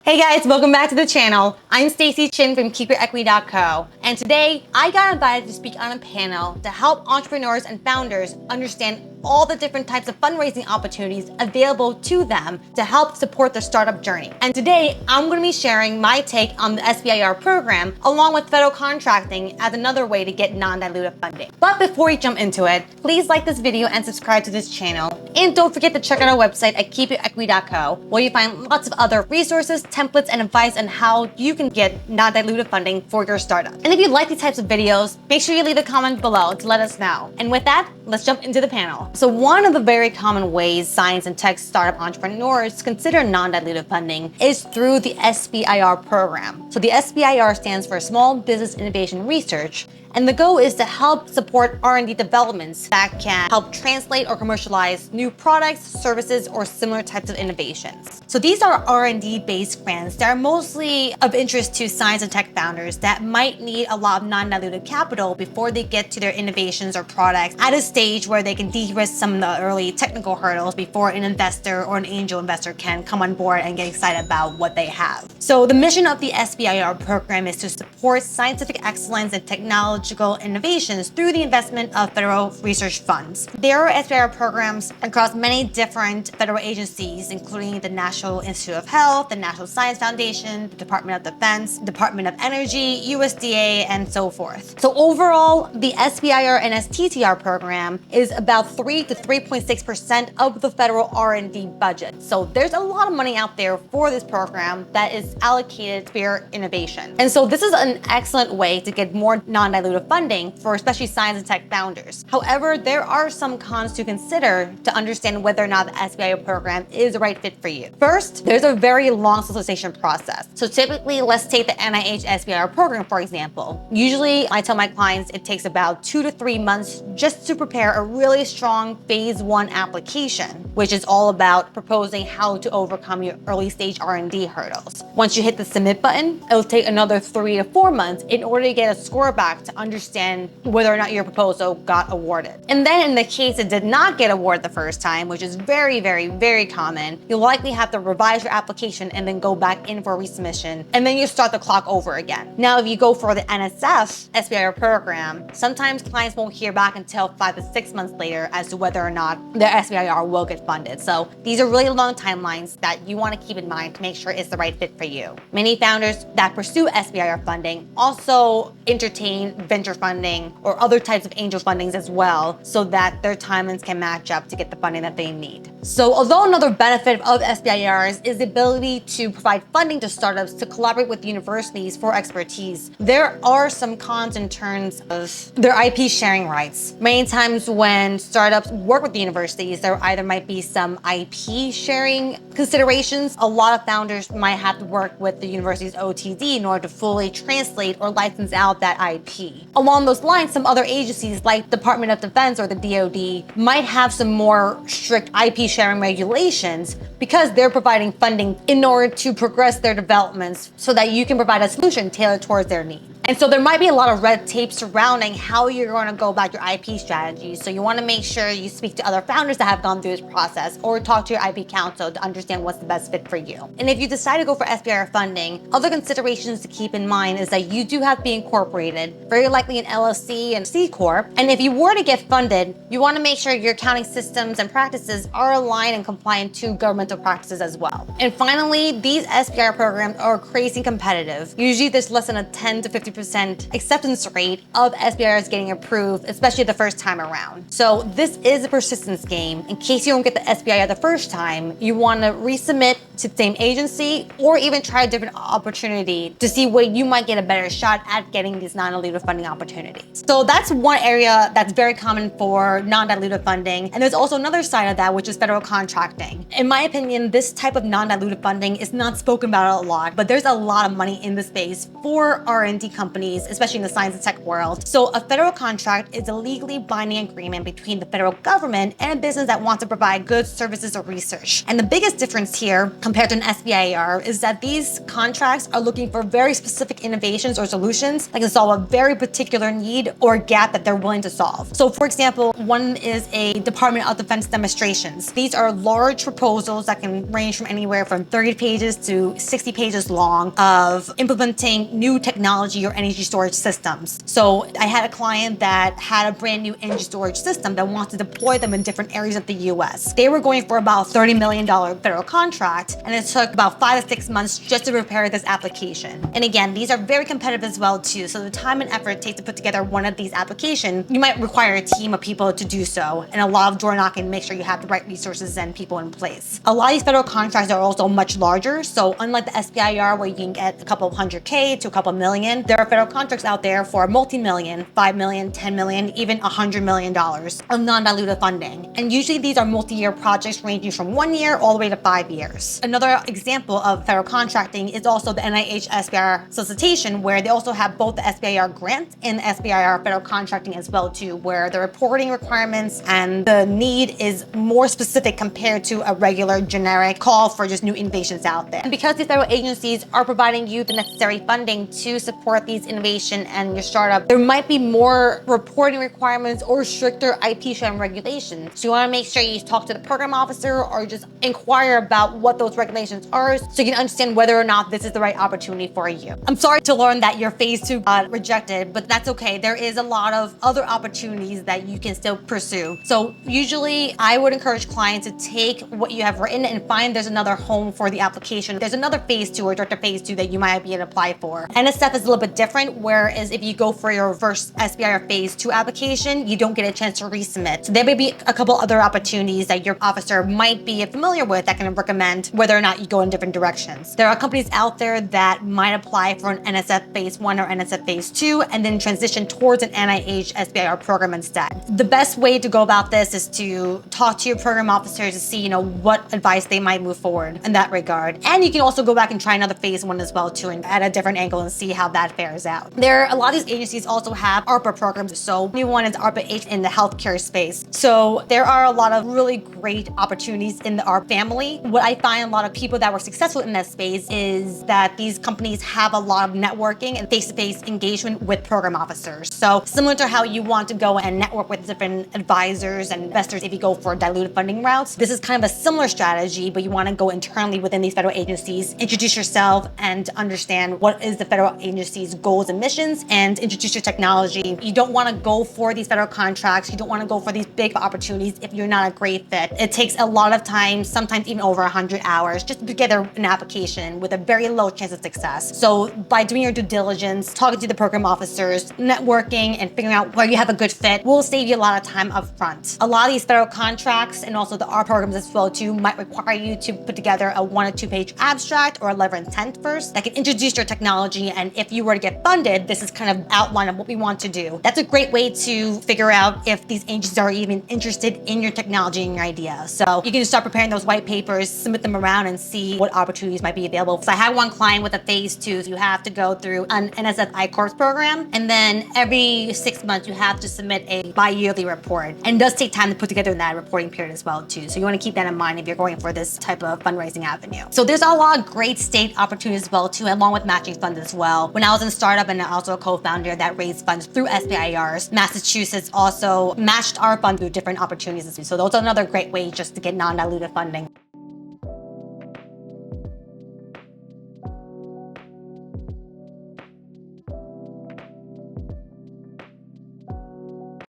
Hey guys, welcome back to the channel. I'm Stacy Chin from KeepYourEquity.co, and today I got invited to speak on a panel to help entrepreneurs and founders understand all the different types of fundraising opportunities available to them to help support their startup journey. And today I'm going to be sharing my take on the SBIR program along with federal contracting as another way to get non-dilutive funding. But before we jump into it, please like this video and subscribe to this channel. And don't forget to check out our website at KeepYourEquity.co, where you find lots of other resources, templates, and advice on how you can get non-dilutive funding for your startup. And if you like these types of videos, make sure you leave a comment below to let us know. And with that, let's jump into the panel. So one of the very common ways science and tech startup entrepreneurs consider non-dilutive funding is through the SBIR program. So the SBIR stands for Small Business Innovation Research, and the goal is to help support R&D developments that can help translate or commercialize new products, services, or similar types of innovations. So these are R&D based grants that are mostly of interest to science and tech founders that might need a lot of non-dilutive capital before they get to their innovations or products at a stage where they can de-risk some of the early technical hurdles before an investor or an angel investor can come on board and get excited about what they have. So the mission of the SBIR program is to support scientific excellence and technological innovations through the investment of federal research funds. There are SBIR programs across many different federal agencies, including the National Institute of Health, the National Science Foundation, the Department of Defense, Department of Energy, USDA, and so forth. So overall, the SBIR and STTR program is about 3 to 3.6% of the federal R&D budget. So there's a lot of money out there for this program that is allocated for innovation. And so this is an excellent way to get more non-dilutive funding for especially science and tech founders. However, there are some cons to consider to understand whether or not the SBIR program is the right fit for you. First, there's a very long solicitation process. So typically, let's take the NIH SBIR program, for example. Usually, I tell my clients it takes about 2 to 3 months just to prepare a really strong phase 1 application, which is all about proposing how to overcome your early stage R&D hurdles. Once you hit the submit button, it'll take another 3 to 4 months in order to get a score back to understand whether or not your proposal got awarded. And then in the case it did not get awarded the first time, which is very, very, very common, you'll likely have to revise your application and then go back in for a resubmission, and then you start the clock over again. Now, if you go for the NSF SBIR program, sometimes clients won't hear back until 5 to 6 months later as to whether or not their SBIR will get funded. So these are really long timelines that you want to keep in mind to make sure it's the right fit for you. Many founders that pursue SBIR funding also entertain venture funding or other types of angel fundings as well, so that their timelines can match up to get the funding that they need. So although another benefit of SBIRs is the ability to provide funding to startups to collaborate with universities for expertise, there are some cons in terms of their IP sharing rights. Many times when startups work with the universities, there either might be some IP sharing considerations. A lot of founders might have to work with the university's OTD in order to fully translate or license out that IP. Along those lines, some other agencies like Department of Defense or the DoD might have some more strict IP sharing regulations because they're providing funding in order to progress their developments so that you can provide a solution tailored towards their needs. And so there might be a lot of red tape surrounding how you're going to go about your IP strategy. So you want to make sure you speak to other founders that have gone through this process or talk to your IP counsel to understand what's the best fit for you. And if you decide to go for SBIR funding, other considerations to keep in mind is that you do have to be incorporated, very likely an LLC and C Corp. And if you were to get funded, you want to make sure your accounting systems and practices are aligned and compliant to governmental practices as well. And finally, these SBIR programs are crazy competitive. Usually there's less than a 10 to 50% acceptance rate of SBIRs getting approved, especially the first time around. So this is a persistence game. In case you don't get the SBIR the first time, you want to resubmit to the same agency or even try a different opportunity to see where you might get a better shot at getting these non-dilutive funding opportunities. So that's one area that's very common for non-dilutive funding. And there's also another side of that, which is federal contracting. In my opinion, this type of non-dilutive funding is not spoken about a lot, but there's a lot of money in the space for R&D companies companies, especially in the science and tech world. So a federal contract is a legally binding agreement between the federal government and a business that wants to provide goods, services, or research. And the biggest difference here compared to an SBIR is that these contracts are looking for very specific innovations or solutions that can solve a very particular need or gap that they're willing to solve. So for example, one is a Department of Defense demonstrations. These are large proposals that can range from anywhere from 30 pages to 60 pages long of implementing new technology or energy storage systems. So I had a client that had a brand new energy storage system that wants to deploy them in different areas of the US. They were going for about $30 million federal contract, and it took about 5 to 6 months just to prepare this application. And again, these are very competitive as well too. So the time and effort it takes to put together one of these applications, you might require a team of people to do so, and a lot of door knocking to make sure you have the right resources and people in place. A lot of these federal contracts are also much larger. So unlike the SBIR where you can get a couple of $100K to a couple of million, there are federal contracts out there for multi-million, 5 million, 10 million, even $100 million of non-dilutive funding. And usually these are multi-year projects ranging from 1 year all the way to 5 years. Another example of federal contracting is also the NIH SBIR solicitation, where they also have both the SBIR grant and the SBIR federal contracting as well too, where the reporting requirements and the need is more specific compared to a regular generic call for just new innovations out there. And because these federal agencies are providing you the necessary funding to support these innovation and your startup, there might be more reporting requirements or stricter IP sharing regulations. So you want to make sure you talk to the program officer or just inquire about what those regulations are so you can understand whether or not this is the right opportunity for you. I'm sorry to learn that your phase 2 got rejected, but that's okay. There is a lot of other opportunities that you can still pursue. So usually I would encourage clients to take what you have written and find there's another home for the application. There's another phase 2 or director phase 2 that you might be able to apply for. NSF is a little bit different, whereas if you go for your first SBIR phase 2 application, you don't get a chance to resubmit. So there may be a couple other opportunities that your officer might be familiar with that can recommend whether or not you go in different directions. There are companies out there that might apply for an NSF phase 1 or NSF phase 2 and then transition towards an NIH SBIR program instead. The best way to go about this is to talk to your program officers to see, what advice they might move forward in that regard. And you can also go back and try another phase 1 as well too, and at a different angle and see how that fares out. A lot of these agencies also have ARPA programs. So new one is ARPA H in the healthcare space. So there are a lot of really great opportunities in the ARPA family. What I find a lot of people that were successful in that space is that these companies have a lot of networking and face-to-face engagement with program officers. So similar to how you want to go and network with different advisors and investors if you go for diluted funding routes, this is kind of a similar strategy, but you want to go internally within these federal agencies, introduce yourself and understand what is the federal agency's goals and missions, and introduce your technology. You don't want to go for these federal contracts. You don't want to go for these big opportunities if you're not a great fit. It takes a lot of time, sometimes even over 100 hours, just to put together an application with a very low chance of success. So by doing your due diligence, talking to the program officers, networking, and figuring out where you have a good fit will save you a lot of time up front. A lot of these federal contracts and also the R programs as well too might require you to put together a 1 or 2 page abstract or a letter of intent first that can introduce your technology, and if you were to get funded, this is kind of outline of what we want to do. That's a great way to figure out if these agencies are even interested in your technology and your idea. So you can just start preparing those white papers, submit them around, and see what opportunities might be available. So I had one client with a phase 2. So you have to go through an NSF I-Corps program, and then every 6 months you have to submit a bi-yearly report. And it does take time to put together that reporting period as well too. So you want to keep that in mind if you're going for this type of fundraising avenue. So there's a lot of great state opportunities as well too, along with matching funds as well. When I was in a startup and also a co-founder that raised funds through SBIRs, Massachusetts also matched our fund through different opportunities. So those are another great way just to get non-dilutive funding.